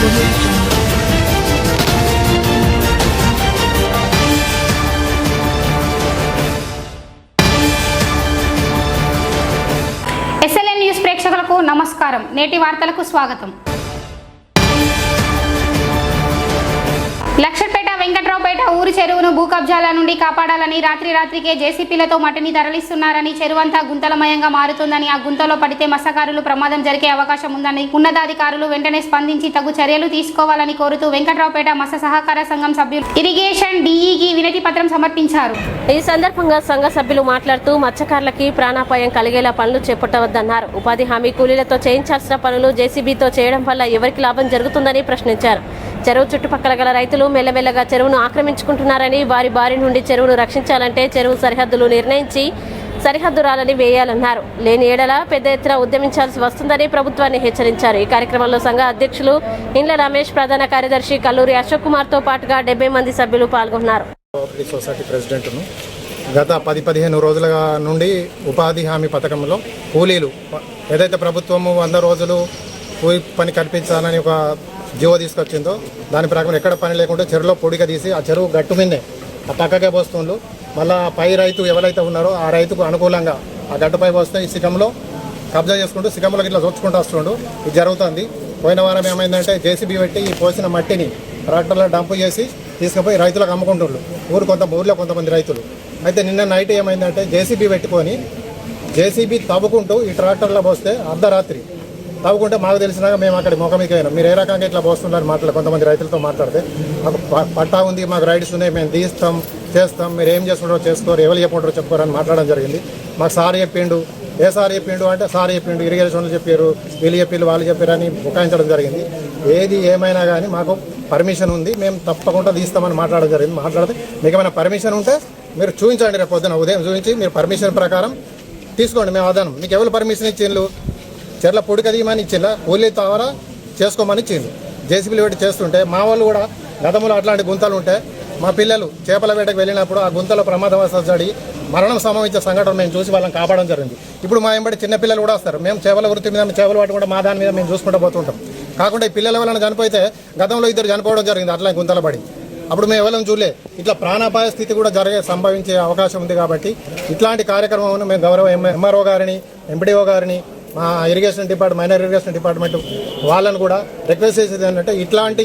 SLN news ప్రేక్షకులకు నమస్కారం. నేటి వార్తలకు స్వాగతం. లక్షపేట వెంకట్రావుపేట ఊరి చెరువును భూ కబ్జాల నుండి కాపాడాలని రాత్రికే జేసీపీలతో మట్టిని తరలిస్తున్నారని, చెరువంతా గుంతలమయంగా మారుతుందని, ఆ గుంతలో పడితే మత్స్యకారులు ప్రమాదం జరిగే అవకాశం ఉందని ఉన్నతాధికారులు వెంటనే స్పందించి తగు చర్యలు తీసుకోవాలని కోరుతూ వెంకట్రావుపేట మత్స్య సహకార సంఘం సభ్యులు ఇరిగేషన్ DEకి వినతి పత్రం సమర్పించారు. ఈ సందర్భంగా సంఘ సభ్యులు మాట్లాడుతూ మత్స్యకారులకి ప్రాణాపాయం కలిగేలా పనులు చేపట్టవద్దన్నారు. ఉపాధి హామీ కూలీలతో చేయించాల్సిన పనులు జేసీబీతో చేయడం వల్ల ఎవరికి లాభం జరుగుతుందని ప్రశ్నించారు. చెరువు చుట్టుపక్కల గల రైతులు మెల్లమెల్లగా చెరువును ఆక్రమించుకుంటున్నారని, వారి బారి నుండి చెరువును రక్షించాలంటే చెరువు సరిహద్దులు నిర్ణయించి సరిహద్దు రాలని వేయాలన్నారు. లేని ఏడల పెద్ద ఎత్తున ఉద్యమించాల్సి వస్తుందని ప్రభుత్వాన్ని హెచ్చరించారు. ఈ కార్యక్రమంలో సంఘ అధ్యక్షులు ఇండ్ల రమేష్, ప్రధాన కార్యదర్శి కల్లూరి అశోక్ కుమార్తో పాటుగా 70 మంది సభ్యులు పాల్గొన్నారు. సొసైటీ ప్రెసిడెంట్ను గత 10-15 రోజుల నుండి ఉపాధి హామీ పథకంలో కూలీలు ఏదైతే ప్రభుత్వము 100 రోజులు కూలి పని కల్పించాలని ఒక జీవో తీసుకొచ్చిందో దాని ప్రకారం ఎక్కడ పని లేకుండా చెరువులో పొడిగా తీసి ఆ చెరువు గట్టు మీదే ఆ పక్కకే పోస్తుండ్రు. మళ్ళీ పై రైతు ఎవరైతే ఉన్నారో ఆ రైతుకు అనుకూలంగా ఆ గట్టుపై పోస్తే ఈ సికంలో కబ్జా చేసుకుంటూ సికంలోకి ఇట్లా చొచ్చుకుంటూ వస్తుండు. ఇది జరుగుతుంది. పోయిన వారం ఏమైందంటే జేసీబీ పెట్టి ఈ పోసిన మట్టిని ట్రాక్టర్లో డంపు చేసి తీసుకుపోయి రైతులకు అమ్ముకుంటున్నారు. ఊరిలో కొంతమంది రైతులు. అయితే నిన్న నైట్ ఏమైందంటే జేసీబీ పెట్టుకొని జేసీబీ తవ్వుకుంటూ ఈ ట్రాక్టర్లో పోస్తే అర్ధరాత్రి తవ్వుకుంటే మాకు తెలిసినాక మేము అక్కడ ముఖమికి అయినాం. మీరు ఏ రకంగా ఇట్లా పోస్తున్నారు మాట్లాడు కొంతమంది రైతులతో మాట్లాడితే మాకు పట్టా ఉంది, మాకు రైడ్స్ ఉన్నాయి, మేము తీస్తాం చేస్తాం, మీరు ఏం చేసుకుంటారో చేసుకోరు, ఎవరు చెప్పుకుంటారో చెప్పుకోరని మాట్లాడడం జరిగింది. మాకు సార్ చెప్పిండు. ఏ సార్ చెప్పిండు అంటే సార్ చెప్పిండు, ఇరిగేషన్లు చెప్పారు, వీళ్ళు చెప్పారు, వాళ్ళు చెప్పారని బుకాయించడం జరిగింది. ఏది ఏమైనా కానీ మాకు పర్మిషన్ ఉంది, మేము తప్పకుండా తీస్తామని మాట్లాడడం జరిగింది. మాట్లాడితే మీకు ఏమైనా పర్మిషన్ ఉంటే మీరు చూపించండి, రేపు పొద్దున ఉదయం చూపించి మీరు పర్మిషన్ ప్రకారం తీసుకోండి, మేము ఆదానం. మీకు ఎవరు పర్మిషన్ ఇచ్చిండ్రు? చెర్ల పొడి కదిమని ఇచ్చిందా, కూలీ తవర చేసుకోమని ఇచ్చింది. జేసీబీలు పెట్టి చేస్తుంటే మా వాళ్ళు కూడా గతంలో అట్లాంటి గుంతలు ఉంటే మా పిల్లలు చేపల వేటకు వెళ్ళినప్పుడు ఆ గుంతలో ప్రమాదవశాత్తు జరిగి మరణం సంభవించే సంఘటన మేము చూసి వాళ్ళని కాపాడడం జరిగింది. ఇప్పుడు మా ఎంబడి చిన్నపిల్లలు కూడా వస్తారు. మేము చేపల వృత్తి మీద చేపలు పట్టుకుంటే మా దాని మీద మేము చూసుకుంటూ పోతుంటాం. కాకుండా ఈ పిల్లల వలన చనిపోతే గతంలో 2 చనిపోవడం జరిగింది అట్లా గుంతల పడి. అప్పుడు మేము ఎవరైనా చూడలే. ఇట్లా ప్రాణాపాయ స్థితి కూడా సంభవించే అవకాశం ఉంది. కాబట్టి ఇట్లాంటి కార్యక్రమం మేము గౌరవ MRO గారిని, MPDO గారిని, మా irrigation department, minor irrigation department వాళ్ళని కూడా రిక్వెస్ట్ చేసేది ఏంటంటే ఇట్లాంటి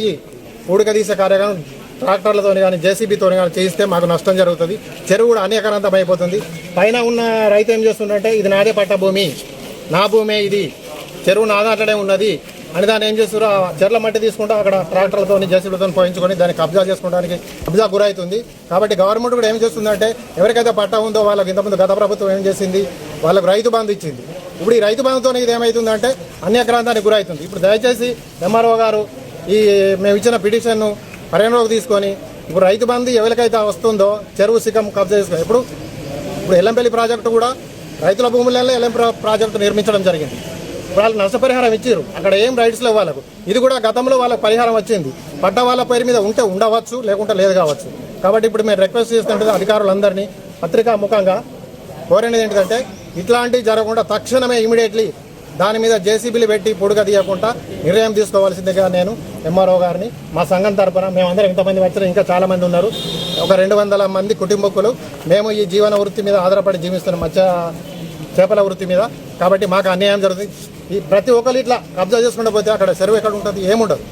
పూడిక తీసే కార్యక్రమం ట్రాక్టర్లతో కానీ జేసీబీతో కానీ చేయిస్తే మాకు నష్టం జరుగుతుంది. చెరువు కూడా అనేకరంతం అయిపోతుంది. పైన ఉన్న రైతు ఏం చేస్తుందంటే ఇది నాదే పట్ట భూమి, నా భూమే ఇది, చెరువు నా దాంట్లోనే ఉన్నది అని దాన్ని ఏం చేస్తారు, ఆ చెర్ల మట్టి తీసుకుంటూ అక్కడ ట్రాక్టర్లతో జేసీబీలతో పోయించుకొని దాన్ని కబ్జా చేసుకోవడానికి కబ్జా గురవుతుంది. కాబట్టి గవర్నమెంట్ కూడా ఏం చేస్తుందంటే ఎవరికైతే పట్టా ఉందో వాళ్ళకి ఇంతకుముందు గత ప్రభుత్వం ఏం చేసింది, వాళ్ళకు రైతు బంధు ఇచ్చింది. ఇప్పుడు ఈ రైతు బంధుతో ఇది ఏమవుతుందంటే అన్యాక్రాంతానికి గురవుతుంది. ఇప్పుడు దయచేసి MRO గారు మేము ఇచ్చిన పిటిషన్ను పరిగణలోకి తీసుకొని ఇప్పుడు రైతు బంధు ఎవరికైతే వస్తుందో చెరువు సికం కబ్జా చేసుకొని ఇప్పుడు ఎల్లంపల్లి ప్రాజెక్టు కూడా రైతుల భూములలో ప్రాజెక్టు నిర్మించడం జరిగింది. వాళ్ళు నష్టపరిహారం ఇచ్చారు, అక్కడ ఏం రైట్స్ లేవు వాళ్ళకు. ఇది కూడా గతంలో వాళ్ళకి పరిహారం వచ్చింది. పట్ట వాళ్ళ పేరు మీద ఉంటే ఉండవచ్చు, లేకుంటే లేదు కావచ్చు. కాబట్టి ఇప్పుడు మేము రిక్వెస్ట్ చేస్తుంటే అధికారులందరినీ పత్రికా ముఖంగా కోరేది ఏంటంటే ఇట్లాంటివి జరగకుండా తక్షణమే ఇమీడియట్లీ దాని మీద జేసీబీలు పెట్టి పొడుగా తీయకుండా నిర్ణయం తీసుకోవాల్సిందిగా నేను MRO గారిని మా సంఘం తరపున మేమందరం ఇంతమంది వచ్చారు, ఇంకా చాలామంది ఉన్నారు, ఒక 200 మంది కుటుంబకులు మేము ఈ జీవన వృత్తి మీద ఆధారపడి జీవిస్తున్నాం, చేపల వృత్తి మీద. కాబట్టి మాకు అన్యాయం జరుగుతుంది. ఈ ప్రతి ఒక్కరు ఇట్లా కబ్జా చేసుకుంటూ పోతే అక్కడ చెరువు ఎక్కడ ఉంటుంది, ఏముండదు.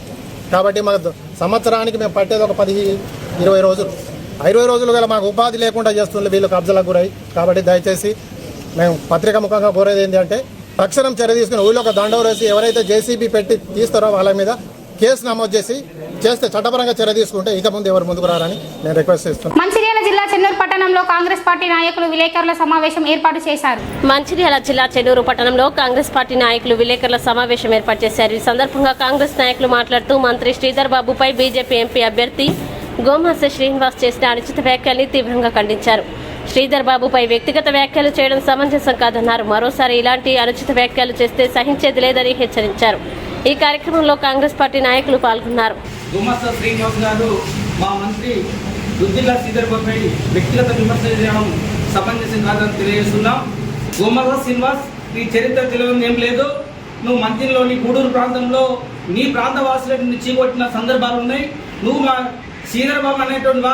కాబట్టి మాకు సంవత్సరానికి మేము పట్టేది ఒక 10-20 రోజులు. 20 రోజులు గల మాకు ఉపాధి లేకుండా చేస్తుంది వీళ్ళు కబ్జాలకు గురై. కాబట్టి దయచేసి మేము పత్రికా ముఖంగా కోరేది ఏంటంటే తక్షణం చర్య తీసుకుని ఊళ్ళో ఒక దండం వేసి ఎవరైతే జేసీబీ పెట్టి తీస్తారో వాళ్ళ మీద కేసు నమోదు చేస్తే చట్టపరంగా చర్య తీసుకుంటే ఇక ముందు ఎవరు ముందుకు రారని నేను రిక్వెస్ట్ చేస్తున్నాను. మంచిర్యాల జిల్లా చెన్నూరు పట్టణంలో కాంగ్రెస్ పార్టీ నాయకులు విలేకరుల సమావేశం ఏర్పాటు చేశారు. మంచిర్యాల జిల్లా చెన్నూరు పట్టణంలో కాంగ్రెస్ పార్టీ నాయకులు విలేకరుల సమావేశం ఏర్పాటు చేశారు. ఈ సందర్భంగా కాంగ్రెస్ నాయకులు మాట్లాడుతూ మంత్రి శ్రీధర్ బాబుపై బీజేపీ ఎంపీ అభ్యర్థి గోమాస శ్రీనివాస్ చేసిన అనుచిత వ్యాఖ్యల్ని తీవ్రంగా ఖండించారు. శ్రీధర్ బాబుపై వ్యక్తిగత వ్యాఖ్యలు చేయడం సమంజసం కాదన్నారు. మరోసారి ఇలాంటి అనుచిత వ్యాఖ్యలు చేస్తే సహించేది లేదని హెచ్చరించారు. ఈ కార్యక్రమంలో కాంగ్రెస్ పార్టీ నాయకులు పాల్గొన్నారు. గోమాస శ్రీనివాస్ గారు మా మంత్రి దుద్దిల్లా శ్రీధర్ బాబుపై వ్యక్తిగత విమర్శలు చేయడం సమంజసం కాదని తెలియజేస్తున్నాం. గోమాస శ్రీనివాస్ నీ చరిత్ర తెలియదు ఏం లేదు. నువ్వు మంత్రిలోని గూడూరు ప్రాంతంలో నీ ప్రాంత వాసులను చీకొట్టిన సందర్భాలు ఉన్నాయి. నువ్వు మా శ్రీధర్ బాబు అనేటువంటి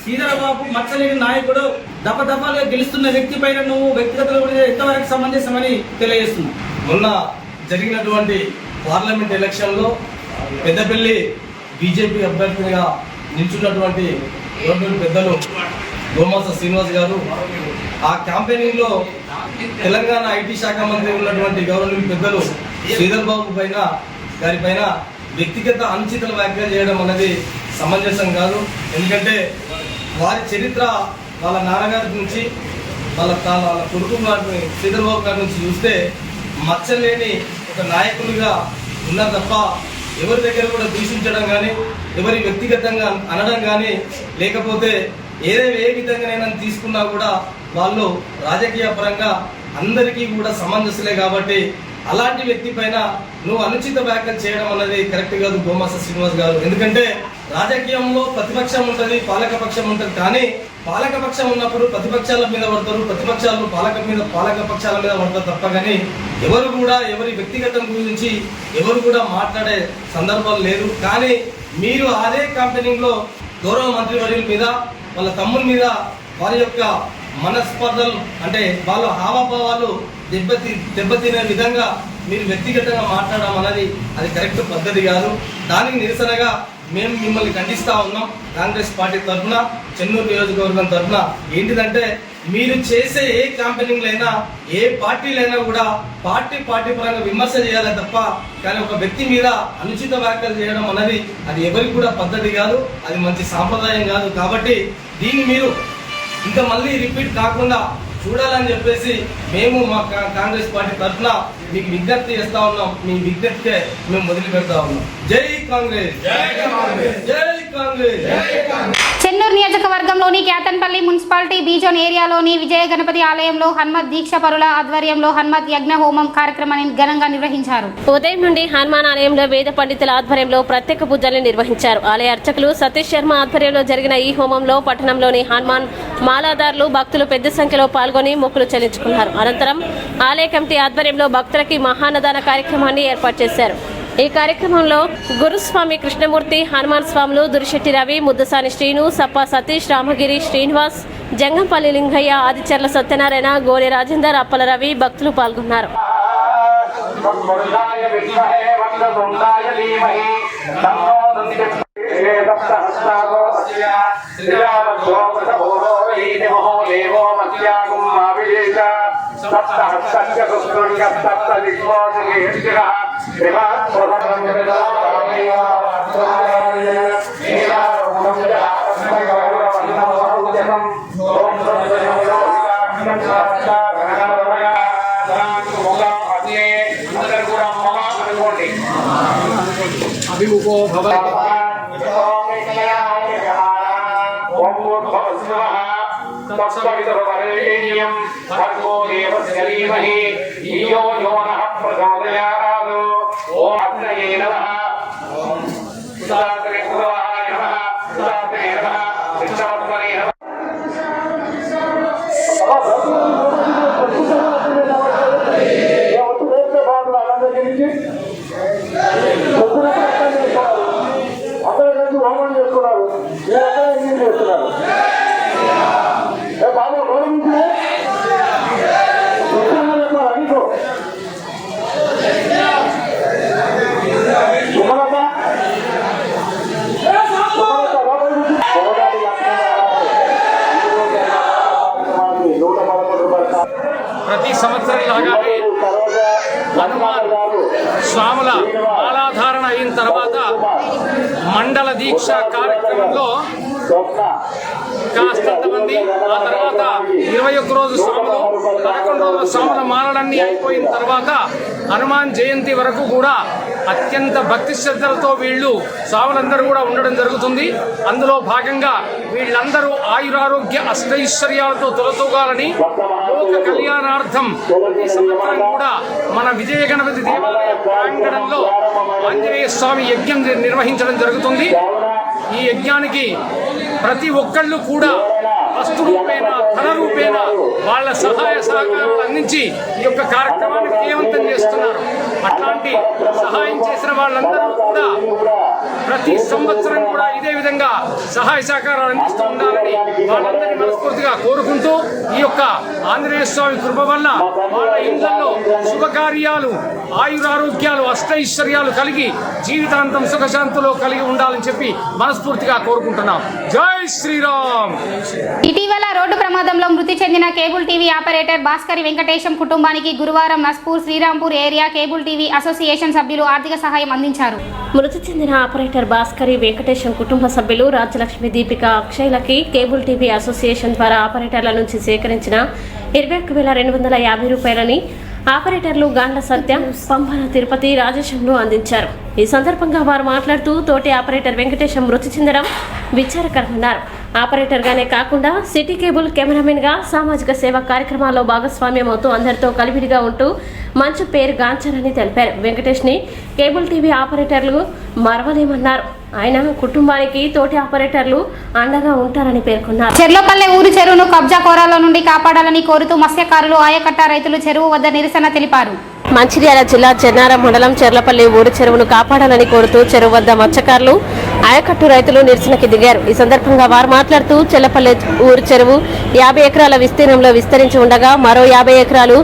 శ్రీధర్ బాబు మచ్చలేని నాయకుడు దఫదఫాలుగా గెలుస్తున్న వ్యక్తి పైన నువ్వు వ్యక్తిగతంగా ఎంతవరకు సమంజసమని తెలియజేస్తున్నావు. మొన్న జరిగినటువంటి పార్లమెంట్ ఎలక్షన్లో పెద్దపల్లి బీజేపీ అభ్యర్థిగా నిల్చున్నటువంటి గవర్నమెంట్ పెద్దలు గోమాస శ్రీనివాస్ గారు ఆ క్యాంపెయినింగ్లో తెలంగాణ ఐటీ శాఖ మంత్రి ఉన్నటువంటి గవర్నమెంట్ పెద్దలు శ్రీధర్ బాబు గారిపైన వ్యక్తిగత అనుచిత వ్యాఖ్యలు చేయడం అనేది సమంజసం కాదు. ఎందుకంటే వారి చరిత్ర వాళ్ళ నాన్నగారి నుంచి వాళ్ళ కొడుకు గారిని శ్రీధర్ బాబు గారి నుంచి చూస్తే మచ్చలేని ఒక నాయకునిగా ఉన్నారు తప్ప ఎవరి దగ్గర కూడా దూషించడం కానీ ఎవరి వ్యక్తిగతంగా అనడం కానీ లేకపోతే ఏ విధంగానైనా తీసుకున్నా కూడా వాళ్ళు రాజకీయ పరంగా అందరికీ కూడా సమంజసులే. కాబట్టి అలాంటి వ్యక్తి పైన నువ్వు అనుచిత వ్యాఖ్యలు చేయడం అనేది కరెక్ట్ కాదు గోమాస శ్రీనివాస్ గారు. ఎందుకంటే రాజకీయంలో ప్రతిపక్షం ఉంటుంది, పాలకపక్షం ఉంటుంది. కానీ పాలకపక్షం ఉన్నప్పుడు ప్రతిపక్షాల మీద పడతారు, ప్రతిపక్షాలు పాలకపక్షాల మీద పడతారు తప్ప కానీ ఎవరు కూడా ఎవరి వ్యక్తిగతం గురించి ఎవరు కూడా మాట్లాడే సందర్భాలు లేదు. కానీ మీరు అదే క్యాంపెయినింగ్లో గౌరవ మంత్రివర్యుల మీద వాళ్ళ తమ్ముల మీద వారి యొక్క మనస్పర్ధలు అంటే వాళ్ళ హావభావాలు దెబ్బతినే విధంగా మీరు వ్యక్తిగతంగా మాట్లాడడం అనేది అది కరెక్ట్ పద్ధతి కాదు. దానికి నిరసనగా మేము మిమ్మల్ని ఖండిస్తూ ఉన్నాం. కాంగ్రెస్ పార్టీ తరఫున చెన్నూరు నియోజకవర్గం తరఫున ఏంటిదంటే మీరు చేసే ఏ క్యాంపెయినింగ్లైనా ఏ పార్టీలైనా కూడా పార్టీ పరంగా విమర్శ చేయాలి తప్ప కానీ ఒక వ్యక్తి మీద అనుచిత వ్యాఖ్యలు చేయడం అనేది అది ఎవరికి కూడా పద్ధతి కాదు, అది మంచి సాంప్రదాయం కాదు. కాబట్టి దీన్ని మీరు ఇంకా మళ్ళీ రిపీట్ కాకుండా చూడాలని చెప్పేసి మేము మా కాంగ్రెస్ పార్టీ తరఫున మీకు విజ్ఞప్తి చేస్తా ఉన్నాం. మీ విజ్ఞప్తికే మేము మొదలు పెడతా ఉన్నాం. జై కాంగ్రెస్, జై కాంగ్రెస్, జై కాంగ్రెస్. చెన్నూరు నియోజకవర్గంలోని కేతన్పల్లి మున్సిపాలిటీ బీజోన్ ఏరియాలోని విజయ గణపతి ఆలయంలో హనుమత్ దీక్ష పరుల ఆధ్వర్యంలో హనుమత్ యజ్ఞ హోమం కార్యక్రమాన్ని ఘనంగా నిర్వహించారు. ఉదయం నుండి హనుమాన్ ఆలయంలో వేద పండితుల ఆధ్వర్యంలో ప్రత్యేక పూజలు నిర్వహించారు. ఆలయ అర్చకులు సతీష్ శర్మ ఆధ్వర్యంలో జరిగిన ఈ హోమంలో పట్టణంలోని హనుమాన్ మాలాదారులు భక్తులు పెద్ద సంఖ్యలో పాల్గొని మొక్కులు చెల్లించుకున్నారు. అనంతరం ఆలయ కమిటీ ఆధ్వర్యంలో భక్తులకి మహాన్నదాన కార్యక్రమాన్ని ఏర్పాటు చేశారు. ఈ కార్యక్రమంలో గురుస్వామి కృష్ణమూర్తి, హనుమాన్ స్వాములు, దురిశెట్టి రవి, ముద్దసాని శ్రీను, సప్ప సతీష్, రామగిరి శ్రీనివాస్, జంగంపల్లి లింగయ్య, ఆదిచర్ల సత్యనారాయణ, గోలె రాజేందర్, అప్పల రవి భక్తులు పాల్గొన్నారు. అభిముఖో భవ తత్సవితుర్వరేణ్యం భర్గో దేవస్య ధీమహి ధియో యో నః ప్రచోదయాత్. ఓం అగ్నయే నమః, ఉదాగ్రే ఉదాయ నమః, ఉదాగ్రే నమః, విష్ణవత్మనే నమః. అందరూ కలిసి హోమం చేసుకున్నారు. చేస్తున్నారు బాబు గౌరవించే అడిగో ప్రతి సంవత్సరం లాగానే హనుమాన్ స్వాముల మాలాధారణ అయిన తర్వాత మండల దీక్ష కార్యక్రమంలో కాస్తంతమంది, ఆ తర్వాత 21 రోజు స్వాములు, 11 రోజుల స్వాముల మాలలన్నీ అయిపోయిన తర్వాత హనుమాన్ జయంతి వరకు కూడా అత్యంత భక్తి శ్రద్ధలతో వీళ్ళు స్వాములందరూ కూడా ఉండడం జరుగుతుంది. అందులో భాగంగా వీళ్ళందరూ ఆయురారోగ్య అష్టైశ్వర్యాలతో తొలతూగాలని లోక కళ్యాణార్థం ఈ సంవత్సరం కూడా మన విజయ గణపతి దేవాలయ ప్రాంగణంలో ఆంజనేయ స్వామి యజ్ఞం నిర్వహించడం జరుగుతుంది. ఈ యజ్ఞానికి ప్రతి ఒక్కళ్ళు కూడా వస్తు రూపేణ ధన రూపేణ వాళ్ళ సహాయ సహకారాలు అందించి ఈ యొక్క కార్యక్రమాన్ని విజయవంతం చేస్తున్నారు. అట్లాంటి సహాయం చేసిన వాళ్ళందరూ కూడా ప్రతి సంవత్సరం కూడా ఇదే విధంగా సహాయ సహకారాలు అందిస్తూ ఉండాలని వాళ్ళందరినీ మనస్ఫూర్తిగా కోరుకుంటూ ఈ యొక్క ఆంజనేయ స్వామి కృప వల్ల వాళ్ళ ఇళ్లలో శుభకార్యాలు, ఆయురారోగ్యాలు, అష్టైశ్వర్యాలు కలిగి జీవితాంతం సుఖశాంతులు కలిగి ఉండాలని చెప్పి మనస్ఫూర్తిగా కోరుకుంటున్నాం. జై శ్రీరామ్. ఇటీవల రోడ్డు ప్రమాదంలో మృతి చెందిన cable TV operator Bhaskari Venkatesham కుటుంబానికి గురువారం Naspur Srirampur area cable TV association సభ్యులు ఆర్థిక సహాయం అందించారు. మృతి చెందిన ఆపరేటర్ భాస్కరి వెంకటేశం కుటుంబ సభ్యులు రాజ్యలక్ష్మి, దీపిక, అక్షయ్లకి కేబుల్ టీవీ అసోసియేషన్ ద్వారా ఆపరేటర్ల నుంచి సేకరించిన 21,250 రూపాయలని ఆపరేటర్లు గాండ్ల సత్యం, పంపన తిరుపతి, రాజేశంను అందించారు. ఈ సందర్భంగా వారు మాట్లాడుతూ తోటి ఆపరేటర్ వెంకటేశం మృతి చెందడం విచారకరమన్నారు. ఆపరేటర్గానే కాకుండా సిటీ కేబుల్ కెమెరామెన్గా సామాజిక సేవా కార్యక్రమాల్లో భాగస్వామ్యం అవుతూ అందరితో కలివిడిగా ఉంటూ మంచి పేరు గాంచారని తెలిపారు. వెంకటేష్ని కేబుల్ టీవీ ఆపరేటర్లు మరవలేమన్నారు. ఆయన కుటుంబానికి తోటి ఆపరేటర్లు అండగా ఉంటారని పేర్కొన్నారు. చెర్లపల్లె ఊరి చెరువును కబ్జా కోరాల నుండి కాపాడాలని కోరుతూ మత్స్యకారులు, ఆయకట్ట రైతులు చెరువు వద్ద నిరసన తెలిపారు. మంచిర్యాల జిల్లా చెన్నారం మండలం చెర్లపల్లి ఊరి చెరువును కాపాడాలని కోరుతూ చెరువు వద్ద మత్స్యకారులు, ఆయకట్టు రైతులు నిరసనకి దిగారు. ఈ సందర్భంగా వారు మాట్లాడుతూ చెర్లపల్లి ఊరి చెరువు 50 ఎకరాల విస్తీర్ణంలో విస్తరించి ఉండగా మరో 50 ఎకరాలు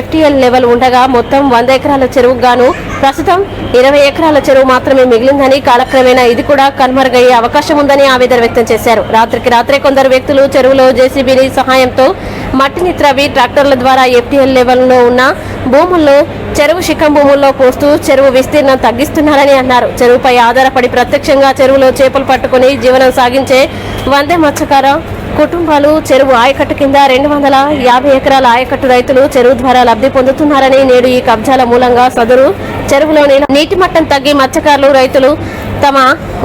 FTL లెవెల్ ఉండగా మొత్తం 100 ఎకరాల చెరువుకు గాను ప్రస్తుతం 20 ఎకరాల చెరువు మాత్రమే మిగిలిందని, కాలక్రమేణా ఇది కూడా కనుమరుగయ్యే అవకాశం ఉందని ఆవేదన వ్యక్తం చేశారు. రాత్రికి రాత్రే కొందరు వ్యక్తులు చెరువులో JCBని సహాయంతో మట్టిని త్రవ్వి ట్రాక్టర్ల ద్వారా FTL లెవెల్లో ఉన్న భూముల్లో చెరువు శిఖం భూముల్లో పోస్తూ చెరువు విస్తీర్ణం తగ్గిస్తున్నారని అన్నారు. చెరువుపై ఆధారపడి ప్రత్యక్షంగా చెరువులో చేపలు పట్టుకుని జీవనం సాగించే 100 మత్స్యకార కుటుంబాలు చెరువు ఆయకట్టు కింద 250 ఎకరాల ఆయకట్టు రైతులు చెరువు ద్వారా లబ్ధి పొందుతున్నారని, నేడు ఈ కబ్జాల మూలంగా సదరు చెరువులోని నీటి మట్టం తగ్గి మత్స్యకారులు, రైతులు తమ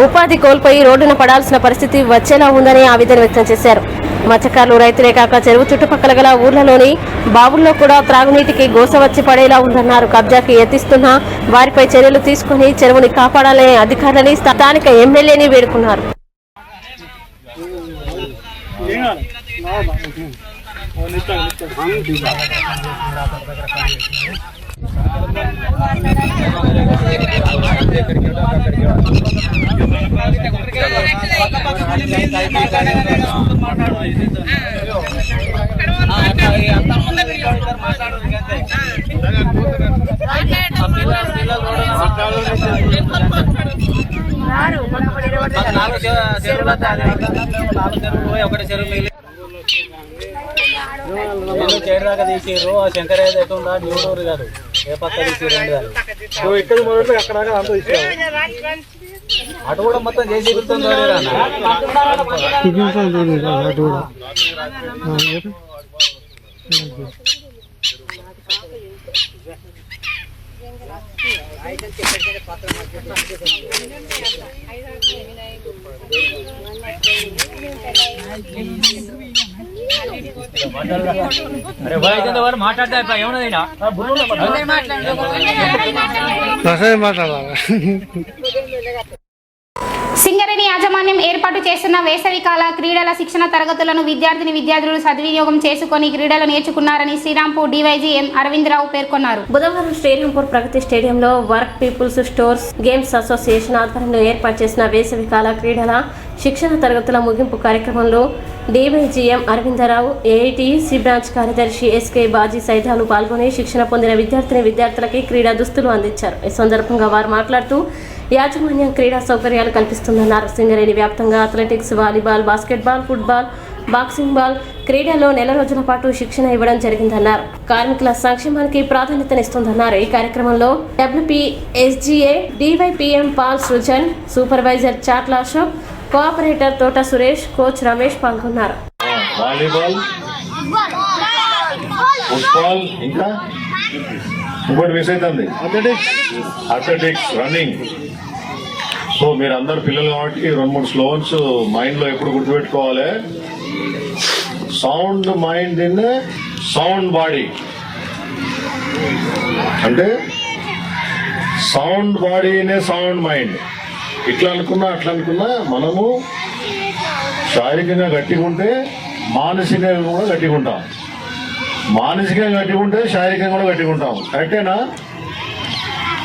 ఉపాధి కోల్పోయి రోడ్డున పడాల్సిన పరిస్థితి వచ్చేలా ఉందని ఆవేదన వ్యక్తం చేశారు. మత్స్యకారులు, రైతులే కాక చెరువు చుట్టుపక్కల గల ఊర్లలోని బావుల్లో కూడా త్రాగునీటికి గోస వచ్చి పడేలా ఉందన్నారు. కబ్జాకి యత్నిస్తున్న వారిపై చర్యలు తీసుకుని చెరువుని కాపాడాలని అధికారులని స్థానిక ఎమ్మెల్యేని వేడుకున్నారు. చేరదాకా తీసిర్రు. ఆ శంకరయ్య ఎట్టుందా న్యూడూరు కాదు, ఏ పక్క తీసిర్రు నువ్వు ఇక్కడ మొదలు అక్కడ అంతా తీసావు. అటు కూడా మొత్తం చేసి మాట్లాడతా ఏమన్నా సింగరేణి యాజమాన్యం ఏర్పాటు చేస్తున్న వేసవికాల క్రీడల శిక్షణ తరగతులను విద్యార్థులు సద్వినియోగం చేసుకుని క్రీడలు నేర్చుకున్నారని శ్రీరాంపూర్ DYG M అరవిందరావు పేర్కొన్నారు. బుధవారం శ్రీరాంపూర్ ప్రగతి స్టేడియంలో work peoples stores games association ఆధ్వర్యంలో ఏర్పాటు చేసిన వేసవికాల క్రీడల శిక్షణ తరగతుల ముగింపు కార్యక్రమంలో DYG M Aravind Rao, AITC branch కార్యదర్శి SK బాజీ సైదాలు పాల్గొని శిక్షణ పొందిన విద్యార్థులకి క్రీడా దుస్తులు అందించారు. ఈ సందర్భంగా వారు మాట్లాడుతూ యాజమాన్యం క్రీడా సౌకర్యాలు కల్పిస్తుందన్నారు. సింగరేణి వ్యాప్తంగా athletics, volleyball, basketball, football, boxing ball క్రీడల్లో 4 రోజుల పాటు శిక్షణ ఇవ్వడం జరిగిందన్నారు. కార్మికుల సంక్షేమానికి ప్రాధాన్యతనిస్తుందన్నారు. ఈ కార్యక్రమంలో WPSGA DYPM Paul Srujan, supervisor Chatla Ashok, cooperator Thota Suresh, coach Ramesh పాల్గొన్నారు. వాలీబాల్, ఫుట్బాల్, ఇంకా ఇంకోటి మిస్ అవుతుంది అథ్లెటిక్స్, రన్నింగ్. సో మీరు అందరు పిల్లలు కాబట్టి 2-3 స్లోన్స్ మైండ్ లో ఎప్పుడు గుర్తుపెట్టుకోవాలి. Sound mind in sound body, అంటే sound body in sound mind. ఇట్లా అనుకున్నా అట్లా అనుకున్నా మనము శారీరకంగా గట్టిగా ఉంటే మానసికంగా కూడా గట్టిగా ఉంటాం. మానసికంగా గట్టిగా ఉంటే శారీరకంగా కూడా గట్టిగా ఉంటాం. కరెక్టేనా?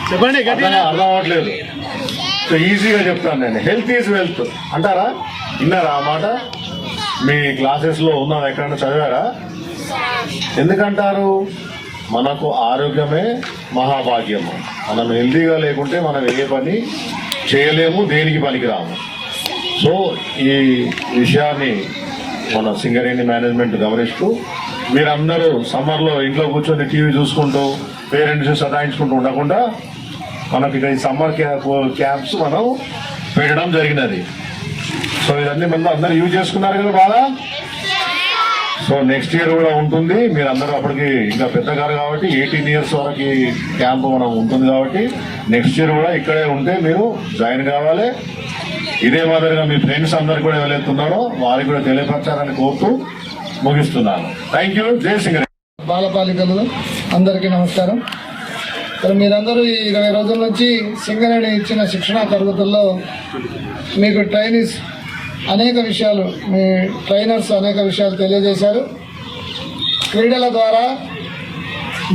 చెప్పండి. అర్థం అవ్వట్లేదు. సో ఈజీగా చెప్తాను నేను. హెల్త్ ఈజ్ వెల్త్ అంటారా? విన్నారా ఆ మాట? మీ క్లాసెస్లో ఉందా? ఎక్కడైనా చదివారా? ఎందుకంటారు? మనకు ఆరోగ్యమే మహాభాగ్యము. మనం హెల్తీగా లేకుంటే మనం ఏ పని చేయలేము, దేనికి పనికిరాము. సో ఈ విషయాన్ని మన సింగరేణి మేనేజ్మెంట్ గమనిస్తూ మీరందరూ సమ్మర్లో ఇంట్లో కూర్చొని టీవీ చూసుకుంటూ పేరెంట్స్ సతాయించుకుంటూ ఉండకుండా మనకి ఈ సమ్మర్ క్యాంప్స్ మనం పెట్టడం జరిగినది. సో ఇవన్నీ మళ్ళీ అందరూ యూజ్ చేసుకున్నారు కదా బాగా. సో నెక్స్ట్ ఇయర్ కూడా ఉంటుంది. మీరు అందరూ అప్పటికి ఇంకా పెద్దగారు కాబట్టి 18 years వరకు క్యాంప్ మనం ఉంటుంది కాబట్టి నెక్స్ట్ ఇయర్ కూడా ఇక్కడే ఉంటే మీరు జాయిన్ కావాలి. ఇదే మాదిరిగా మీ ఫ్రెండ్స్ అందరు కూడా ఎవరైతున్నారో వారికి కూడా తెలియపరచాలని కోరుతూ ముగిస్తున్నాను. Thank you. జై సింగరేణి. బాలబాలికలు అందరికీ నమస్కారం. మీరందరూ ఈ 20 రోజుల నుంచి సింగరేణి ఇచ్చిన శిక్షణా తరగతుల్లో మీకు ట్రైనీస్ అనేక విషయాలు, మీ ట్రైనర్స్ అనేక విషయాలు తెలియజేశారు. క్రీడల ద్వారా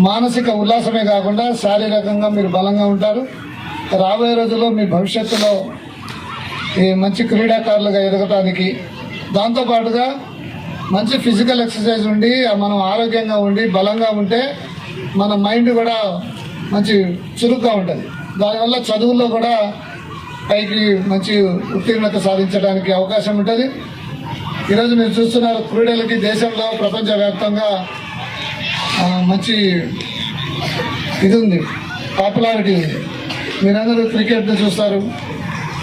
మానసిక ఉల్లాసమే కాకుండా శారీరకంగా మీరు బలంగా ఉంటారు. రాబోయే రోజుల్లో మీ భవిష్యత్తులో ఈ మంచి క్రీడాకారులుగా ఎదగటానికి, దాంతోపాటుగా మంచి ఫిజికల్ ఎక్సర్సైజ్ ఉండి మనం ఆరోగ్యంగా ఉండి బలంగా ఉంటే మన మైండ్ కూడా మంచి చురుగ్గా ఉంటుంది. దానివల్ల చదువుల్లో కూడా పైకి మంచి ఉత్తీర్ణత సాధించడానికి అవకాశం ఉంటుంది. ఈరోజు మీరు చూస్తున్నారు క్రీడలకి దేశంలో ప్రపంచవ్యాప్తంగా మంచి ఇది ఉంది, పాపులారిటీ ఉంది. మీరందరూ క్రికెట్ని చూస్తారు.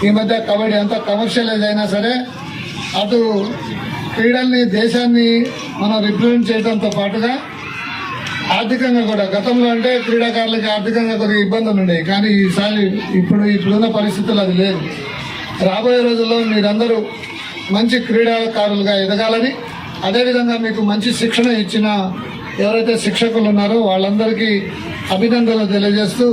ఈ మధ్య కబడ్డీ అంతా కమర్షియలైజ్ అయినా సరే అటు క్రీడల్ని దేశాన్ని మనం రిప్రజెంట్ చేయడంతో పాటుగా ఆర్థికంగా కూడా, గతంలో అంటే క్రీడాకారులకి ఆర్థికంగా కొద్దిగా ఇబ్బందులు ఉండేవి, కానీ ఈసారి ఇప్పుడున్న పరిస్థితులు అది లేదు. రాబోయే రోజుల్లో మీరందరూ మంచి క్రీడాకారులుగా ఎదగాలని, అదేవిధంగా మీకు మంచి శిక్షణ ఇచ్చిన ఎవరైతే శిక్షకులు ఉన్నారో వాళ్ళందరికీ అభినందనలు తెలియజేస్తూ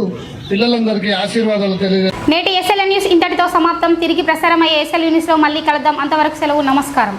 పిల్లలందరికీ ఆశీర్వాదాలు తెలియజేస్తూ నేటి ఎస్ఎల్ఎన్ న్యూస్ ఇంతటితో సమాప్తం. తిరిగి ప్రసారమయ్యే ఎస్ఎల్ఎన్ న్యూస్లో మళ్ళీ కలుద్దాం. అంతవరకు సెలవు. నమస్కారం.